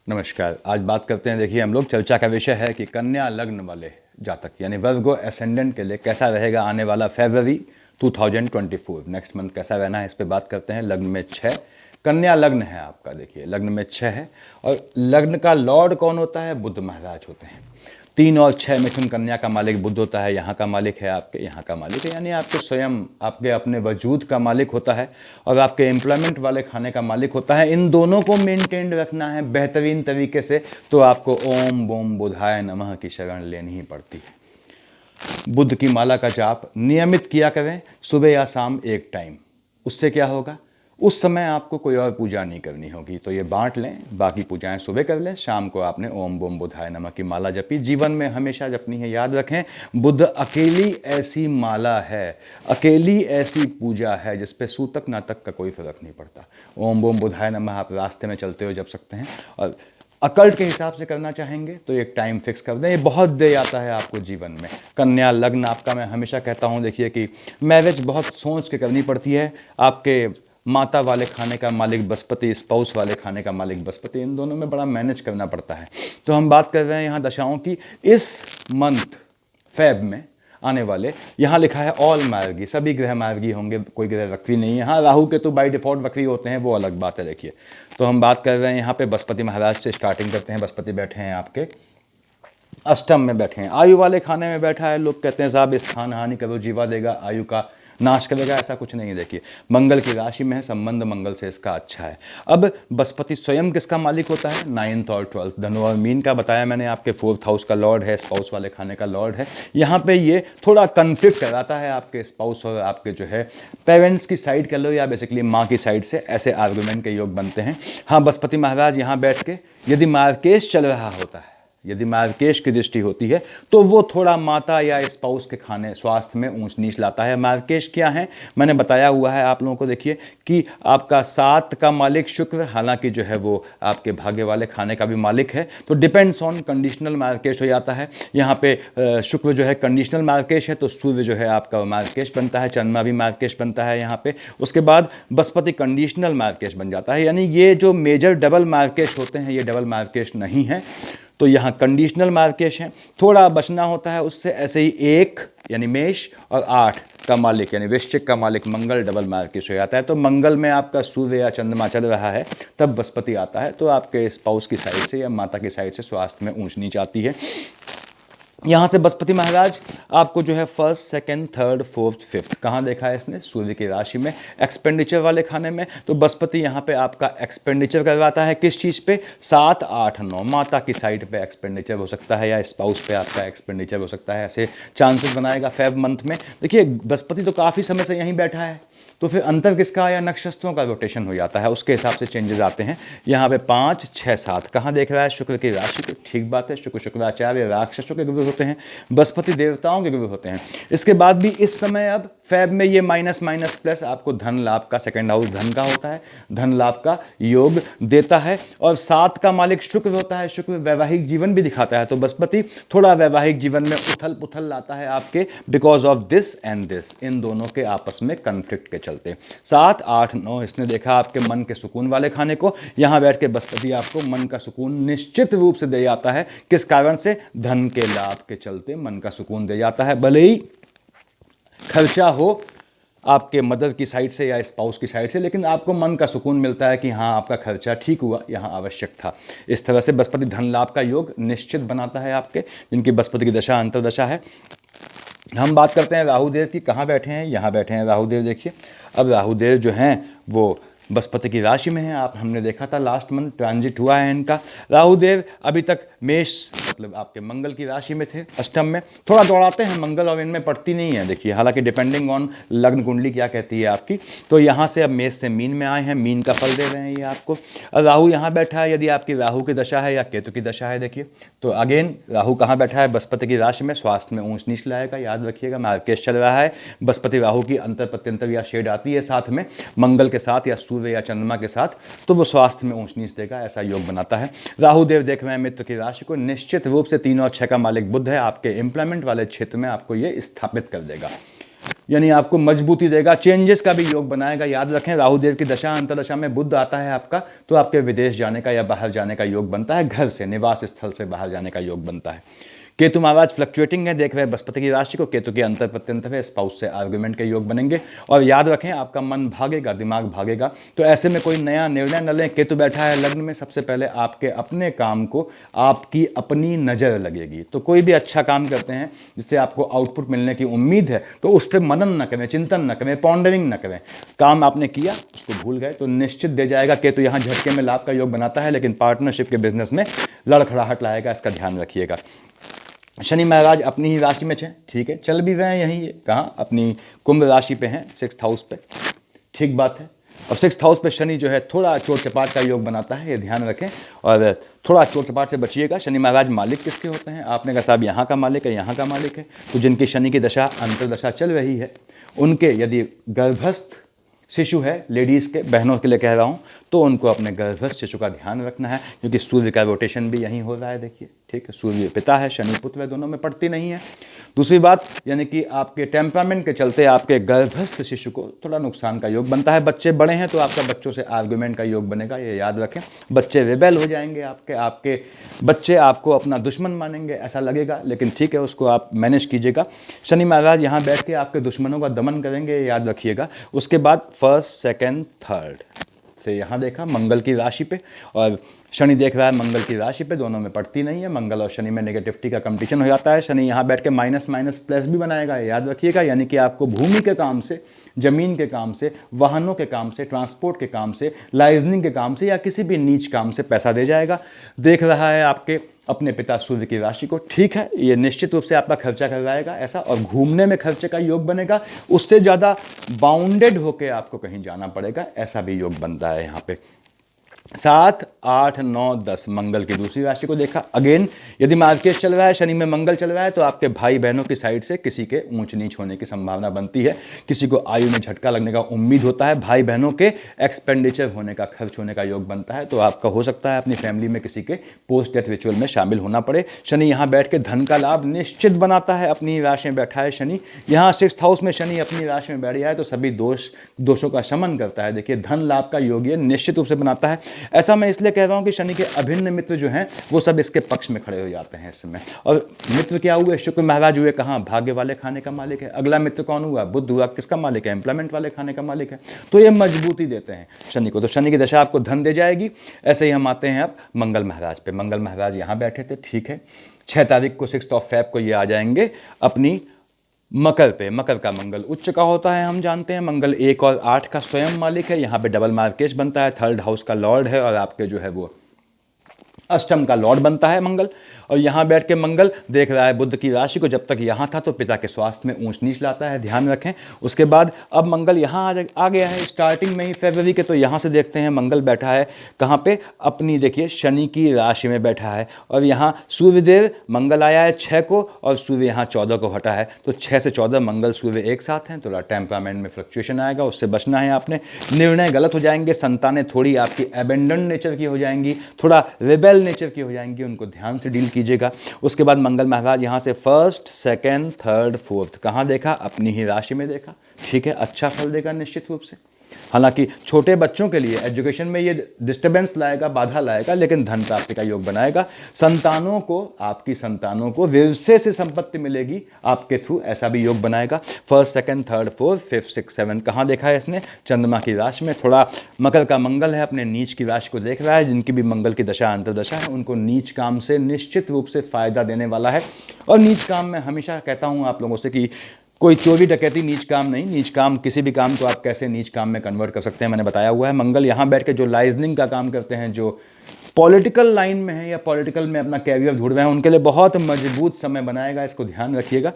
नमस्कार। आज बात करते हैं, देखिए हम लोग चर्चा का विषय है कि कन्या लग्न वाले जातक यानी वर्गो एसेंडेंट के लिए कैसा रहेगा आने वाला फरवरी 2024 नेक्स्ट मंथ कैसा रहना है, इस पे बात करते हैं। लग्न में 6 कन्या लग्न है आपका, देखिए लग्न में 6 है और लग्न का लॉर्ड कौन होता है? बुध महाराज होते हैं। 3 और 6 मिथुन कन्या का मालिक बुध होता है, यहाँ का मालिक है आपके, यहाँ का मालिक है यानी आपके स्वयं आपके अपने वजूद का मालिक होता है और आपके एम्प्लॉयमेंट वाले खाने का मालिक होता है। इन दोनों को मेंटेन रखना है बेहतरीन तरीके से, तो आपको ओम बोम बुधाय नमः की शरण लेनी ही पड़ती है। बुध की माला का जाप नियमित किया करें, सुबह या शाम एक टाइम। उससे क्या होगा? उस समय आपको कोई और पूजा नहीं करनी होगी, तो ये बांट लें। बाकी पूजाएं सुबह कर लें, शाम को आपने ओम बोम बुधाय नमः की माला जपी। जीवन में हमेशा जपनी है, याद रखें। बुध अकेली ऐसी माला है, अकेली ऐसी पूजा है जिस पे सूतक नातक का कोई फर्क नहीं पड़ता। ओम बोम बुधाय नमः आप रास्ते में चलते हुए जप सकते हैं और अकल्ट के हिसाब से करना चाहेंगे तो एक टाइम फिक्स कर दें। ये बहुत दे आता है आपको जीवन में। कन्या लग्न आपका, मैं हमेशा कहता हूँ, देखिए कि मैरिज बहुत सोच के करनी पड़ती है। आपके माता वाले खाने का मालिक बृहस्पति, स्पाउस वाले खाने का मालिक बृहस्पति, इन दोनों में बड़ा मैनेज करना पड़ता है। तो हम बात कर रहे हैं यहाँ दशाओं की। इस मंथ फेब में आने वाले, यहाँ लिखा है ऑल मार्गी, सभी ग्रह मार्गी होंगे, कोई ग्रह वक्री नहीं है। हाँ, राहु के तो बाय डिफॉल्ट वक्री होते हैं, वो अलग बात है। देखिए, तो हम बात कर रहे हैं यहाँ पे बृहस्पति महाराज से स्टार्टिंग करते हैं। बृहस्पति बैठे हैं आपके अष्टम में, बैठे हैं आयु वाले खाने में बैठा है। लोग कहते हैं साहब स्थान हानि करो, जीवा देगा, आयु का नाश करेगा, ऐसा कुछ नहीं है। देखिए, मंगल की राशि में है, संबंध मंगल से इसका अच्छा है। अब बृहस्पति स्वयं किसका मालिक होता है? 9th और 12th, धनु और मीन का बताया मैंने, आपके 4th हाउस का लॉर्ड है, स्पाउस वाले खाने का लॉर्ड है। यहाँ पे ये थोड़ा कन्फ्लिक्ट कराता है आपके स्पाउस और आपके जो है पेरेंट्स की साइड कर लो या बेसिकली माँ की साइड से, ऐसे आर्गूमेंट के योग बनते हैं। हाँ, बृहस्पति महाराज यहाँ बैठ के यदि मार्केश चल रहा होता है, यदि मार्केश की दृष्टि होती है, तो वो थोड़ा माता या स्पाउस के खाने स्वास्थ्य में ऊंच नीच लाता है। मार्केश क्या है, मैंने बताया हुआ है आप लोगों को। देखिए कि आपका 7 का मालिक शुक्र, हालांकि जो है वो आपके भाग्य वाले खाने का भी मालिक है, तो डिपेंड्स ऑन कंडीशनल मार्केश हो जाता है। यहाँ पे शुक्र जो है कंडीशनल मार्केश है, तो सूर्य जो है आपका मार्केश बनता है, चंद्रमा भी मार्केश बनता है यहाँ पे। उसके बाद बृहस्पति कंडीशनल मार्केश बन जाता है, यानी ये जो मेजर डबल मार्केश होते हैं, ये डबल मार्केश नहीं है, तो यहाँ कंडीशनल मार्केश है, थोड़ा बचना होता है उससे। ऐसे ही 1 यानी मेष और 8 का मालिक यानी वृश्चिक का मालिक मंगल डबल मार्केश हो जाता है। तो मंगल में आपका सूर्य या चंद्रमा चल रहा है, तब बृहस्पति आता है, तो आपके स्पाउस की साइड से या माता की साइड से स्वास्थ्य में ऊंच नीच आती है। यहाँ से बृहस्पति महाराज आपको जो है 1st, 2nd, 3rd, 4th, 5th कहाँ देखा है इसने? सूर्य की राशि में, एक्सपेंडिचर वाले खाने में। तो बृहस्पति यहाँ पे आपका एक्सपेंडिचर करवाता है किस चीज़ पे? 7, 8, 9 माता की साइड पे एक्सपेंडिचर हो सकता है या स्पाउस पे आपका एक्सपेंडिचर हो सकता है, ऐसे चांसेस बनाएगा फेब मंथ में। देखिए, बृहस्पति तो काफ़ी समय से यहीं बैठा है, तो फिर अंतर किसका आया? नक्षत्रों का रोटेशन हो जाता है, उसके हिसाब से चेंजेस आते हैं। यहाँ पे 5, 6, 7 कहाँ देख रहा है? शुक्र की राशि को। ठीक बात है, शुक्र शुक्राचार्य राक्षसों के गुरु होते हैं, बृहस्पति देवताओं के गुरु होते हैं। इसके बाद भी इस समय अब फेब में ये माइनस माइनस प्लस आपको धन लाभ का, 2nd हाउस धन का होता है, धन लाभ का योग देता है। और 7 का मालिक शुक्र होता है, शुक्र वैवाहिक जीवन भी दिखाता है, तो बृहस्पति थोड़ा वैवाहिक जीवन में उथल पुथल लाता है आपके, because of this and this, इन दोनों के आपस में कंफ्लिक्ट के चलते। 7, 8, 9 इसने देखा आपके मन के सुकून वाले खाने को। यहाँ बैठ के बृहस्पति आपको मन का सुकून निश्चित रूप से दे जाता है। किस कारण से? धन के लाभ के चलते मन का सुकून दे जाता है। भले ही खर्चा हो आपके मदर की साइड से या स्पाउस की साइड से, लेकिन आपको मन का सुकून मिलता है कि हाँ, आपका खर्चा ठीक हुआ, यहाँ आवश्यक था। इस तरह से बृहस्पति धन लाभ का योग निश्चित बनाता है आपके, जिनकी बृहस्पति की दशा अंतर्दशा है। हम बात करते हैं राहुदेव की। कहाँ बैठे हैं? यहाँ बैठे हैं राहुदेव। देखिए, अब राहुदेव जो हैं वो बृहस्पति की राशि में है। आप हमने देखा था लास्ट मंथ ट्रांजिट हुआ है इनका। राहुदेव अभी तक मेष मतलब आपके मंगल की राशि में थे, अष्टम में। थोड़ा दौड़ाते हैं मंगल और इनमें पड़ती नहीं है, देखिए, हालांकि डिपेंडिंग ऑन लग्न कुंडली क्या कहती है आपकी। तो यहाँ से अब मेष से मीन में आए हैं, मीन का फल दे रहे हैं ये आपको। और राहु यहाँ बैठा है, यदि आपकी राहु की दशा है या केतु की दशा है, देखिए, तो अगेन राहु कहाँ बैठा है? बृहस्पति की राशि में, स्वास्थ्य में ऊंच नीच लाएगा, याद रखिएगा। मार्केश चल रहा है, बृहस्पति राहु की अंतर प्रत्यंतर या शेड आती है साथ में मंगल के साथ या सूर्य या चंद्रमा के साथ, तो वो स्वास्थ्य में ऊंच नीच देगा, ऐसा योग बनाता है। राहुदेव देख रहे हैं मित्र की राशि को, निश्चित रूप से 3 और 6 का मालिक बुध है, आपके एम्प्लॉयमेंट वाले क्षेत्र में आपको ये स्थापित कर देगा। यानी आपको मजबूती देगा, चेंजेस का भी योग बनाएगा। याद रखें, राहु देव की दशा अंतर्दशा में बुध आता है आपका, तो आपके विदेश जाने का या बाहर जाने का योग बनता है, घर से, निवास स्थल से बाहर जाने का योग बनता है। केतु महाराज फ्लक्चुएटिंग है, देख रहे हैं बृहस्पति की राशि को, केतु के अंतर प्रत्यंतर है, स्पाउस से आर्गुमेंट के योग बनेंगे। और याद रखें, आपका मन भागेगा, दिमाग भागेगा, तो ऐसे में कोई नया निर्णय न लें। केतु बैठा है लग्न में, सबसे पहले आपके अपने काम को आपकी अपनी नज़र लगेगी। तो कोई भी अच्छा काम करते हैं जिससे आपको आउटपुट मिलने की उम्मीद है, तो उस पर मनन न करें, चिंतन न करें, पॉन्डरिंग न करें। काम आपने किया, उसको भूल गए तो निश्चित दे जाएगा। केतु यहाँ झटके में लाभ का योग बनाता है, लेकिन पार्टनरशिप के बिजनेस में लड़खड़ाहट लाएगा, इसका ध्यान रखिएगा। शनि महाराज अपनी ही राशि में ठीक है, चल भी रहे हैं यहीं, कहाँ अपनी कुंभ राशि पे हैं, 6th हाउस पे, ठीक बात है। और 6th हाउस पे शनि जो है थोड़ा चोट चपाट का योग बनाता है, ये ध्यान रखें, और थोड़ा चोट चपाट से बचिएगा। शनि महाराज मालिक किसके होते हैं? आपने कहा साहब यहाँ का मालिक है, यहाँ का मालिक है, तो जिनकी शनि की दशा अंतर्दशा चल रही है, उनके यदि गर्भस्थ शिशु है, लेडीज़ के, बहनों के लिए कह रहा हूँ, तो उनको अपने गर्भस्थ शिशु का ध्यान रखना है, क्योंकि सूर्य का रोटेशन भी यहीं हो रहा है, देखिए, ठीक है, सूर्य पिता है, शनि पुत्र है, दोनों में पड़ती नहीं है। दूसरी बात, यानी कि आपके टेम्परामेंट के चलते आपके गर्भस्थ शिशु को थोड़ा नुकसान का योग बनता है। बच्चे बड़े हैं तो आपका बच्चों से आर्गुमेंट का योग बनेगा, ये याद रखें। बच्चे रिबेल हो जाएंगे, आपके बच्चे आपको अपना दुश्मन मानेंगे, ऐसा लगेगा, लेकिन ठीक है, उसको आप मैनेज कीजिएगा। शनि महाराज यहाँ बैठ के आपके दुश्मनों का दमन करेंगे, याद रखिएगा। उसके बाद 1st, 2nd, 3rd से यहाँ देखा मंगल की राशि पे, और शनि देख रहा है मंगल की राशि पे, दोनों में पड़ती नहीं है। मंगल और शनि में नेगेटिविटी का कंपटीशन हो जाता है। शनि यहाँ बैठ के माइनस माइनस प्लस भी बनाएगा, याद रखिएगा। यानी कि आपको भूमि के काम से, जमीन के काम से, वाहनों के काम से, ट्रांसपोर्ट के काम से, लाइजनिंग के काम से, या किसी भी नीच काम से पैसा दे जाएगा। देख रहा है आपके अपने पिता सूर्य की राशि को, ठीक है, ये निश्चित रूप से आपका खर्चा करवाएगा ऐसा, और घूमने में खर्चे का योग बनेगा। उससे ज़्यादा बाउंडेड होकर आपको कहीं जाना पड़ेगा, ऐसा भी योग बनता है यहाँ पे। 7, 8, 9, 10 मंगल की दूसरी राशि को देखा। अगेन, यदि मार्केट चल रहा है, शनि में मंगल चल रहा है, तो आपके भाई बहनों की साइड से किसी के ऊंच नीच होने की संभावना बनती है। किसी को आयु में झटका लगने का उम्मीद होता है, भाई बहनों के एक्सपेंडिचर होने का, खर्च होने का योग बनता है। तो आपका हो सकता है अपनी फैमिली में किसी के पोस्ट डेथ रिचुअल में शामिल होना पड़े। शनि यहाँ बैठ के धन का लाभ निश्चित बनाता है, अपनी राशि में बैठा है शनि। यहाँ 6th हाउस में शनि अपनी राशि में बैठ गया है, तो सभी दोषों का शमन करता है। देखिए, धन लाभ का योग ये निश्चित रूप से बनाता है। ऐसा मैं इसलिए कह रहा हूं कि शनि के अभिन्न मित्र जो हैं वो सब इसके पक्ष में खड़े हो जाते हैं इस समय। और मित्र क्या हुए? शुक्र महाराज हुए, कहाँ? भाग्य वाले खाने का मालिक है। अगला मित्र कौन हुआ? बुध हुआ, किसका मालिक है? एम्प्लॉयमेंट वाले खाने का मालिक है। तो ये मजबूती देते हैं शनि को, तो शनि की दशा आपको धन दे जाएगी। ऐसे ही हम आते हैं अब मंगल महाराज पे। मंगल महाराज यहाँ बैठे थे, ठीक है, 6 तारीख को 6 फेब को ये आ जाएंगे अपनी मकर पे। मकर का मंगल उच्च का होता है, हम जानते हैं। मंगल 1 और 8 का स्वयं मालिक है। यहाँ पे डबल मार्केश बनता है, 3rd हाउस का लॉर्ड है, और आपके जो है वो अष्टम का लॉर्ड बनता है मंगल। और यहाँ बैठ के मंगल देख रहा है बुध की राशि को। जब तक यहाँ था तो पिता के स्वास्थ्य में ऊंच नीच लाता है, ध्यान रखें। उसके बाद अब मंगल यहाँ आ गया है स्टार्टिंग में ही फरवरी के। तो यहाँ से देखते हैं मंगल बैठा है कहाँ पे? अपनी, देखिए, शनि की राशि में बैठा है। और यहाँ सूर्यदेव, मंगल आया है 6 को, और सूर्य यहाँ 14 को हटा है। तो 6 से 14 मंगल सूर्य एक साथ हैं। थोड़ा टेम्परामेंट में फ्लक्चुएशन आएगा, उससे बचना है आपने। निर्णय गलत हो जाएंगे, संतानें थोड़ी आपकी एबेंडन नेचर की हो जाएंगी, थोड़ा रिबेल नेचर की हो जाएंगी, उनको ध्यान से डील कीजिएगा। उसके बाद मंगल महाराज यहाँ से 1st, 2nd, 3rd, 4th कहाँ देखा? अपनी ही राशि में देखा, ठीक है। अच्छा फल देगा निश्चित रूप से। हालांकि छोटे बच्चों के लिए एजुकेशन में ये डिस्टर्बेंस लाएगा, बाधा लाएगा, लेकिन धन प्राप्ति का योग बनाएगा। संतानों को, आपकी संतानों को विरसे से संपत्ति मिलेगी आपके थ्रू, ऐसा भी योग बनाएगा। 1st, 2nd, 3rd, 4th, 5th, 6th, 7th कहाँ देखा है इसने? चंद्रमा की राशि में। थोड़ा मकर का मंगल है, अपने नीच की राशि को देख रहा है। जिनकी भी मंगल की दशा अंतर्दशा है, उनको नीच काम से निश्चित रूप से फायदा देने वाला है। और नीच काम में हमेशा कहता हूँ आप लोगों से कि कोई चोरी डकैती नीच काम नहीं। नीच काम, किसी भी काम को आप कैसे नीच काम में कन्वर्ट कर सकते हैं, मैंने बताया हुआ है। मंगल यहाँ बैठ के जो लाइजनिंग का काम करते हैं, जो पॉलिटिकल लाइन में है या पॉलिटिकल में अपना कैरियर ढूंढ रहे हैं, उनके लिए बहुत मजबूत समय बनाएगा, इसको ध्यान रखिएगा।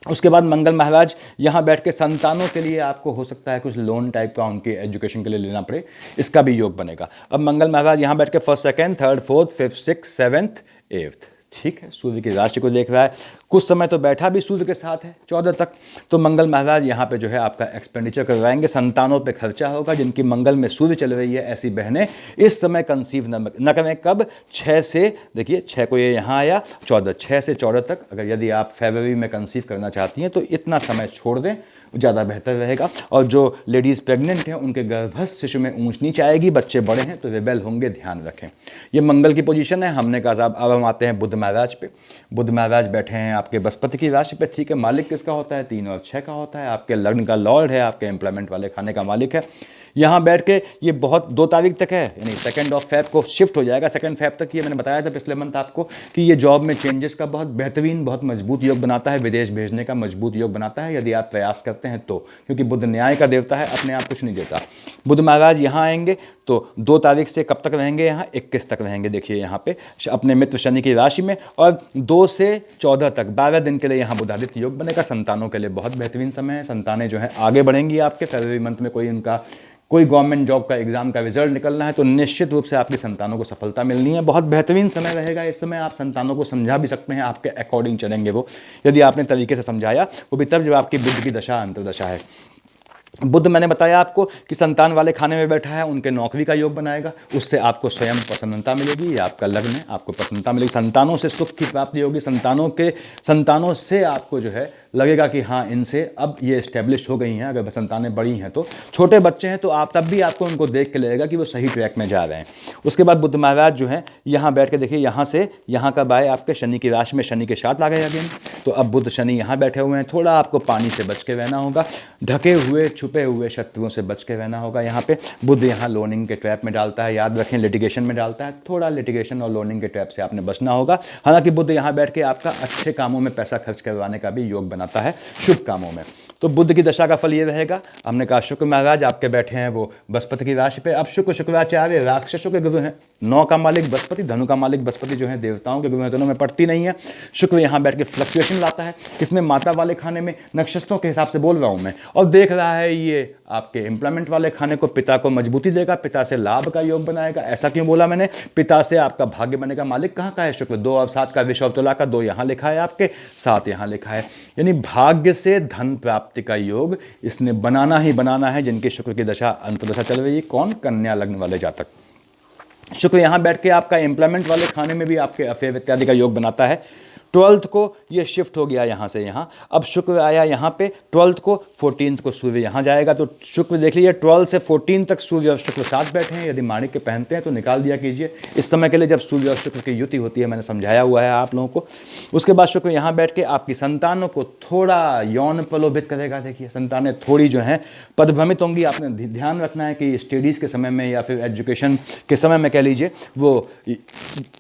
उसके बाद मंगल महाराज यहाँ बैठ के संतानों के लिए आपको हो सकता है कुछ लोन टाइप का उनके एजुकेशन के लिए लेना पड़े, इसका भी योग बनेगा। अब मंगल महाराज यहाँ बैठ के 1st, 2nd, 3rd, 4th, 5th, 6th, 7th, 8th ठीक है, सूर्य की राशि को देख रहा है, कुछ समय तो बैठा भी सूर्य के साथ है 14 तक। तो मंगल महाराज यहाँ पे जो है आपका एक्सपेंडिचर करवाएंगे, संतानों पे खर्चा होगा। जिनकी मंगल में सूर्य चल रही है ऐसी बहनें इस समय कंसीव न करें। कब? 6 से, देखिए 6 को ये यहाँ आया, 14, 6 से 14 तक। अगर यदि आप फरवरी में कंसीव करना चाहती हैं तो इतना समय छोड़ दें, ज़्यादा बेहतर रहेगा। और जो लेडीज़ प्रेग्नेंट हैं उनके गर्भस्थ शिशु में ऊंच नीच आएगी, बच्चे बड़े हैं तो रिबेल होंगे, ध्यान रखें। ये मंगल की पोजीशन है। हमने कहा साहब अब हम आते हैं बुध महाराज पे। बुध महाराज बैठे हैं आपके बृहस्पति की राशि पे, ठीक है। मालिक किसका होता है? 3 और 6 का होता है, आपके लग्न का लॉर्ड है, आपके एम्प्लॉयमेंट वाले खाने का मालिक है। यहाँ बैठ के ये बहुत 2 तारीख तक है, यानी 2 फेब को शिफ्ट हो जाएगा। 2 फेब तक ये मैंने बताया था पिछले मंथ आपको कि ये जॉब में चेंजेस का बहुत बेहतरीन, बहुत मजबूत योग बनाता है, विदेश भेजने का मजबूत योग बनाता है यदि आप प्रयास करते हैं तो, क्योंकि बुध न्याय का देवता है, अपने आप कुछ नहीं देता। बुध महाराज यहाँ आएंगे तो 2 तारीख से कब तक रहेंगे? यहाँ 21 तक रहेंगे। देखिए यहाँ पे अपने मित्र शनि की राशि में, और 2 से 14 तक 12 दिन के लिए यहाँ बुधादित्य योग बनेगा। संतानों के लिए बहुत बेहतरीन समय है। संतानें जो है आगे बढ़ेंगी आपके। फरवरी मंथ में कोई गवर्नमेंट जॉब का एग्जाम का रिजल्ट निकलना है तो निश्चित रूप से आपकी संतानों को सफलता मिलनी है। बहुत बेहतरीन समय रहेगा। इस समय आप संतानों को समझा भी सकते हैं, आपके अकॉर्डिंग चलेंगे वो, यदि आपने तरीके से समझाया, वो भी तब जब आपकी बुद्ध की दशा अंतर्दशा है। बुध मैंने बताया आपको कि संतान वाले खाने में बैठा है, उनके नौकरी का योग बनाएगा, उससे आपको स्वयं प्रसन्नता मिलेगी। ये आपका लग्न है, आपको प्रसन्नता मिलेगी। संतानों से सुख की प्राप्ति होगी। संतानों से आपको जो है लगेगा कि हाँ इनसे अब ये इस्टेब्लिश हो गई हैं। अगर संतानें बड़ी हैं तो, छोटे बच्चे हैं तो आप तब भी आपको उनको देख के लगेगा कि वो सही ट्रैक में जा रहे हैं। उसके बाद बुध महाराज जो है यहाँ बैठ के देखिए, यहाँ से यहाँ का बाय आपके शनि की राशि में, शनि के साथ आ गए अगेन। तो अब बुध शनि यहाँ बैठे हुए हैं। थोड़ा आपको पानी से बच के रहना होगा, ढके हुए छुपे हुए शत्रुओं से बच के रहना होगा। यहाँ पे बुध यहाँ लोनिंग के ट्रैप में डालता है, याद रखें लिटिगेशन में डालता है। थोड़ा लिटिगेशन और लोनिंग के ट्रैप से आपने बचना होगा। हालांकि बुध यहाँ बैठ के आपका अच्छे कामों में पैसा खर्च करवाने का भी योग बनाता है, शुभ कामों में। तो बुध की दशा का फल ये रहेगा। हमने कहा शुक्र महाराज आपके बैठे हैं वो बृहस्पति की राशि पे। अब शुक्राचार्य राक्षसों के गुरु हैं। 9 का मालिक बृहस्पति, धनु का मालिक बृहस्पति जो है देवताओं के गुरु हैं, दोनों में पड़ती नहीं है। शुक्र यहाँ बैठ के फ्लक्चुएशन लाता है, इसमें माता वाले खाने में, नक्षत्रों के हिसाब से बोल रहा हूँ मैं, और देख रहा है ये आपके एम्प्लॉयमेंट वाले खाने को, पिता को मजबूती देगा, पिता से लाभ का योग बनाएगा। ऐसा क्यों बोला मैंने? पिता से आपका भाग्य बनेगा। मालिक कहाँ का है? शुक्र। 2 और 7 का विषव तुला का, 2 यहाँ लिखा है आपके, 7 यहाँ लिखा है, यानी भाग्य से धन प्राप्ति का योग इसने बनाना ही बनाना है। जिनकी शुक्र की दशा अंतर्दशा चल रही है, कौन? कन्या लग्न वाले जातक। शुक्र यहाँ बैठ के आपका एम्प्लॉयमेंट वाले खाने में भी आपके अफेयर इत्यादि का योग बनाता है। 12th को ये शिफ्ट हो गया यहाँ से यहाँ, अब शुक्र आया यहाँ पे 12th को, 14th को सूर्य यहाँ जाएगा। तो शुक्र देख लीजिए 12 से 14 तक सूर्य और शुक्र साथ बैठे हैं। यदि माणिक्य पहनते हैं तो निकाल दिया कीजिए इस समय के लिए, जब सूर्य और शुक्र की युति होती है, मैंने समझाया हुआ है आप लोगों को। उसके बाद शुक्र यहाँ बैठ के आपकी संतानों को थोड़ा यौन प्रलोभित करेगा। देखिए संतानें थोड़ी जो हैं पदभ्रमित होंगी। आपने ध्यान रखना है कि स्टडीज़ के समय में या फिर एजुकेशन के समय में कह लीजिए वो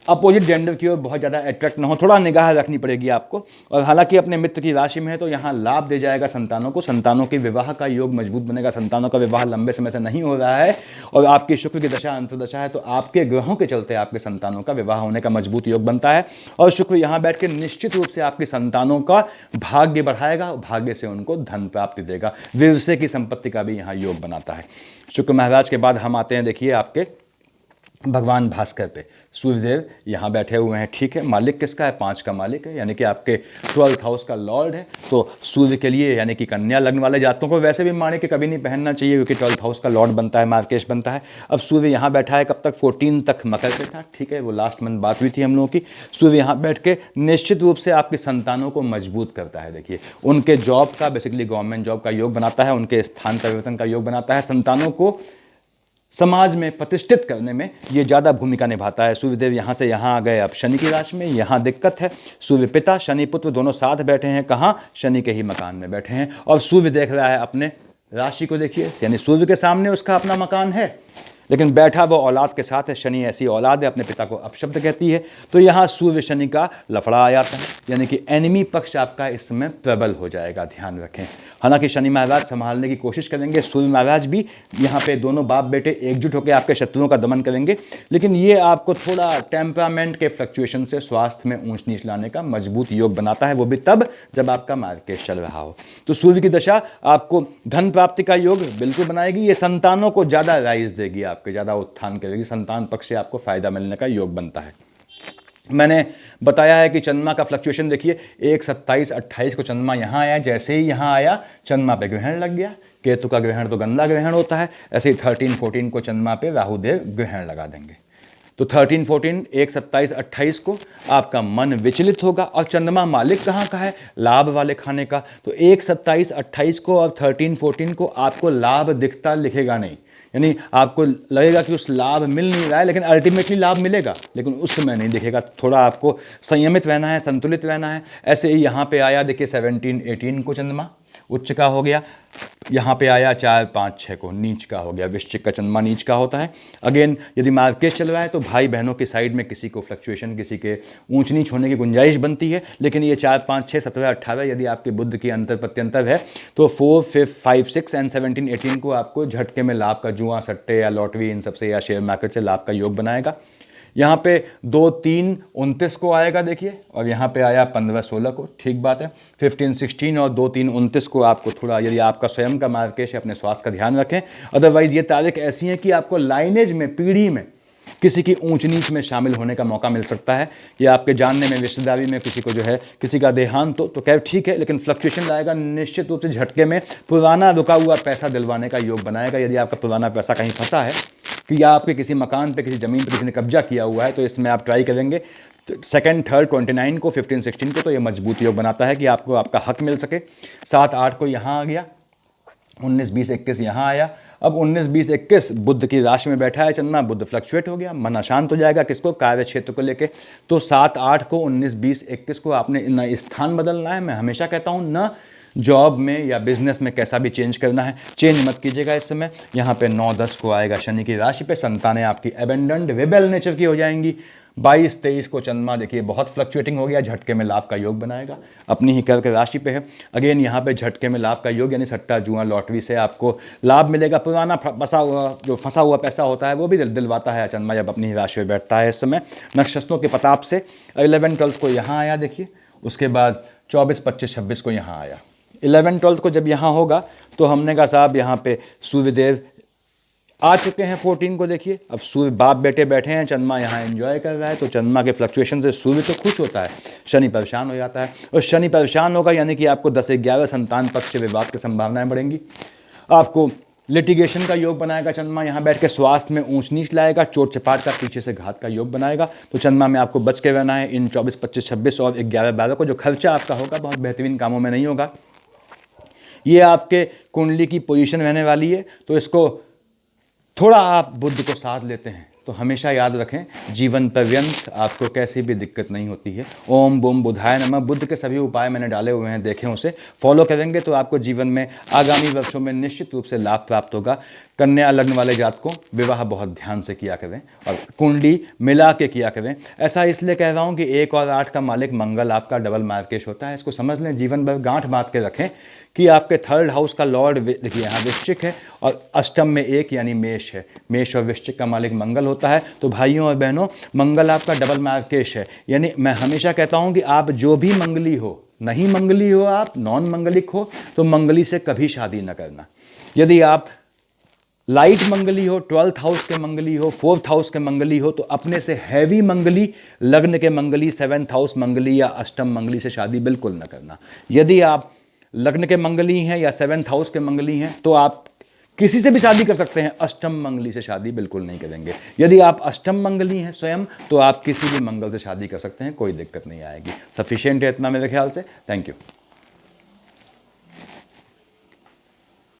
अपोजिट जेंडर की ओर बहुत ज़्यादा अट्रैक्ट ना हो, थोड़ा निगाह रखनी पड़ेगी आपको। और हालांकि अपने मित्र की राशि में है तो यहाँ लाभ दे जाएगा संतानों को। संतानों के विवाह का योग मजबूत बनेगा। संतानों का विवाह लंबे समय से नहीं हो रहा है और आपकी शुक्र की दशा अंतर्दशा है तो आपके ग्रहों के चलते आपके संतानों का विवाह होने का मजबूत योग बनता है। और शुक्र यहाँ बैठ के निश्चित रूप से आपकी संतानों का भाग्य बढ़ाएगा, भाग्य से उनको धन प्राप्ति देगा। व्यवसाय की संपत्ति का भी यहाँ योग बनाता है शुक्र महाराज। के बाद हम आते हैं देखिए आपके भगवान भास्कर पे। सूर्यदेव यहाँ बैठे हुए हैं, ठीक है। मालिक किसका है? 5 का मालिक है, यानी कि आपके 12th हाउस का लॉर्ड है। तो सूर्य के लिए यानी कि कन्या लग्न वाले जातकों को वैसे भी माणिक्य कभी नहीं पहनना चाहिए क्योंकि 12th हाउस का लॉर्ड बनता है, मार्केश बनता है। अब सूर्य यहाँ बैठा है कब तक? 14 तक मकर पे था, ठीक है। वो लास्ट मंथ बात हुई थी हम लोगों की। सूर्य यहाँ बैठ के निश्चित रूप से आपकी संतानों को मजबूत करता है। देखिए उनके जॉब का, बेसिकली गवर्नमेंट जॉब का योग बनाता है, उनके स्थान परिवर्तन का योग बनाता है। संतानों को समाज में प्रतिष्ठित करने में ये ज़्यादा भूमिका निभाता है। सूर्यदेव यहाँ से यहाँ आ गए। अब शनि की राशि में यहाँ दिक्कत है। सूर्य पिता शनि पुत्र दोनों साथ बैठे हैं, कहाँ? शनि के ही मकान में बैठे हैं। और सूर्य देख रहा है अपने राशि को, देखिए यानी सूर्य के सामने उसका अपना मकान है लेकिन बैठा वो औलाद के साथ है। शनि ऐसी औलाद है, अपने पिता को अपशब्द कहती है। तो यहाँ सूर्य शनि का लफड़ा आ जाता है, यानी कि एनिमी पक्ष आपका इस समय प्रबल हो जाएगा, ध्यान रखें। हालांकि शनि महाराज संभालने की कोशिश करेंगे, सूर्य महाराज भी यहाँ पे दोनों बाप बेटे एकजुट होकर आपके शत्रुओं का दमन करेंगे। लेकिन ये आपको थोड़ा टेम्परामेंट के फ्लक्चुएशन से स्वास्थ्य में ऊंच नीच लाने का मजबूत योग बनाता है, वो भी तब जब आपका मार्केट चल रहा हो। तो सूर्य की दशा आपको धन प्राप्ति का योग बिल्कुल बनाएगी। ये संतानों को ज़्यादा राइज देगी, आपके ज़्यादा उत्थान करेगी। संतान पक्ष से आपको फायदा मिलने का योग बनता है। मैंने बताया है कि चंद्रमा का फ्लक्चुएशन देखिए 1 27 28 को चंद्रमा यहाँ आया, जैसे ही यहाँ आया चंद्रमा पे ग्रहण लग गया। केतु का ग्रहण तो गंदा ग्रहण होता है, ऐसे ही 13 14 को चंद्रमा पे राहुदेव ग्रहण लगा देंगे। तो 13 14 1 27 28 को आपका मन विचलित होगा। और चंद्रमा मालिक कहाँ का है? लाभ वाले खाने का। तो 1 27 28 को और 13 14 को आपको लाभ दिखता लिखेगा नहीं, यानी आपको लगेगा कि उस लाभ मिल नहीं रहा है, लेकिन अल्टीमेटली लाभ मिलेगा, लेकिन उस समय नहीं दिखेगा। थोड़ा आपको संयमित रहना है, संतुलित रहना है। ऐसे ही यहाँ पे आया देखिए 17 18 को चंद्रमा उच्च का हो गया, यहाँ पे आया 4 5 6 को नीच का हो गया। वृश्चिक का चंद्रमा नीच का होता है। अगेन यदि मार्केट चल रहा है तो भाई बहनों की साइड में किसी को फ्लक्चुएशन, किसी के ऊंच नीच होने की गुंजाइश बनती है। लेकिन ये 4 5 6 17 18 यदि आपके बुद्ध की अंतर प्रत्यंतर है तो 4 5 6 एंड 17 18 को आपको झटके में लाभ का, जुआ सट्टे या लॉटरी इन सबसे या शेयर मार्केट से लाभ का योग बनाएगा। यहाँ पे 2 3 29 को आएगा देखिए, और यहाँ पे आया 15 16 को, ठीक बात है। 15 16 और 2 3 29 को आपको थोड़ा, यदि आपका स्वयं का मार्केश है, अपने स्वास्थ्य का ध्यान रखें। अदरवाइज ये तारीख ऐसी हैं कि आपको लाइनेज में, पीढ़ी में किसी की ऊंच नीच में शामिल होने का मौका मिल सकता है, कि आपके जानने में, रिश्तेदारी में किसी को जो है, किसी का देहांत हो तो खैर ठीक है, लेकिन फ्लक्चुएशन लाएगा निश्चित रूप से। झटके में पुराना रुका हुआ पैसा दिलवाने का योग बनाएगा। यदि आपका पुराना पैसा कहीं फंसा है कि या आपके किसी मकान पे, किसी ज़मीन पे किसी ने कब्जा किया हुआ है, तो इसमें आप ट्राई करेंगे 2nd 3rd 29 को 15 16 को, तो ये मजबूत योग बनाता है कि आपको आपका हक मिल सके। 7 8 को यहाँ आ गया, 19 20 21 यहाँ आया। अब 19 20 21 बुध की राशि में बैठा है चंद्रमा, बुध फ्लक्चुएट हो गया, मन अशांत हो जाएगा। किसको? कार्य क्षेत्र को लेके। तो 7 8 को 19 20 21 को आपने न स्थान बदलना है। मैं हमेशा कहता हूँ न जॉब में या बिजनेस में कैसा भी चेंज करना है, चेंज मत कीजिएगा इस समय। यहाँ पे 9 10 को आएगा शनि की राशि पे, संतानें आपकी एबेंडेंट रिबेल नेचर की हो जाएंगी। 22 23 को चंद्रमा देखिए बहुत फ्लक्चुएटिंग हो गया, झटके में लाभ का योग बनाएगा, अपनी ही कर्क राशि पे है। अगेन यहाँ पे झटके में लाभ का योग, यानी सट्टा जुआ लॉटरी से आपको लाभ मिलेगा। पुराना फंसा हुआ पैसा होता है वो भी दिलवाता है चंद्रमा जब अपनी ही राशि में बैठता है इस समय, नक्षत्रों के प्रताप से। 11 12 को यहाँ आया देखिए, उसके बाद 24 25 26 को यहाँ आया। 11 12 को जब यहाँ होगा तो हमने कहा साहब यहाँ पे सूर्यदेव आ चुके हैं 14 को देखिए। अब सूर्य बाप बेटे बैठे हैं, चंद्रमा यहाँ एंजॉय कर रहा है, तो चंद्रमा के फ्लक्चुएशन से सूर्य तो खुश होता है, शनि परेशान हो जाता है। और शनि परेशान होगा यानी कि आपको 10 11 संतान पक्ष से विवाद की संभावनाएं बढ़ेंगी। आपको लिटिगेशन का योग बनाएगा चंद्रमा, यहाँ बैठ के स्वास्थ्य में ऊंच नीच लाएगा, चोट चपाट का, पीछे से घात का योग बनाएगा। तो चंद्रमा में आपको बच के रहना है इन 24 25 26 और 11 12 को। जो खर्चा आपका होगा बहुत बेहतरीन कामों में नहीं होगा। ये आपके कुंडली की पोजीशन रहने वाली है, तो इसको थोड़ा आप बुद्ध को साथ लेते हैं तो हमेशा याद रखें, जीवन पर्यंत आपको कैसी भी दिक्कत नहीं होती है। ओम बुम बुधाय नमः, बुद्ध के सभी उपाय मैंने डाले हुए हैं, देखें उसे फॉलो करेंगे तो आपको जीवन में आगामी वर्षों में निश्चित रूप से लाभ प्राप्त होगा। कन्या लग्न वाले जातकों, विवाह बहुत ध्यान से किया करें और कुंडली मिला के किया करें। ऐसा इसलिए कह रहा हूँ कि 1 और 8 का मालिक मंगल आपका डबल मार्केश होता है। इसको समझ लें, जीवन भर गांठ बांध के रखें कि आपके 3rd हाउस का लॉर्ड देखिए यहाँ वृश्चिक है और अष्टम में 1 यानी मेष है। मेष और वृश्चिक का मालिक मंगल होता है। तो भाइयों और बहनों, मंगल आपका डबल मार्केश है, यानी मैं हमेशा कहता हूँ कि आप जो भी मंगली हो, नहीं मंगली हो, आप नॉन मंगलिक हो, तो मंगली से कभी शादी न करना। यदि आप लाइट मंगली हो, 12th हाउस के मंगली हो, 4th हाउस के मंगली हो, तो अपने से हैवी मंगली, लग्न के मंगली, 7th हाउस मंगली या अष्टम मंगली से शादी बिल्कुल न करना। यदि आप लग्न के मंगली हैं या 7th हाउस के मंगली हैं तो आप किसी से भी शादी कर सकते हैं, अष्टम मंगली से शादी बिल्कुल नहीं करेंगे। यदि आप अष्टम मंगली हैं स्वयं तो आप किसी भी मंगल से शादी कर सकते हैं, कोई दिक्कत नहीं आएगी। सफिशिएंट है इतना मेरे ख्याल से। Thank you.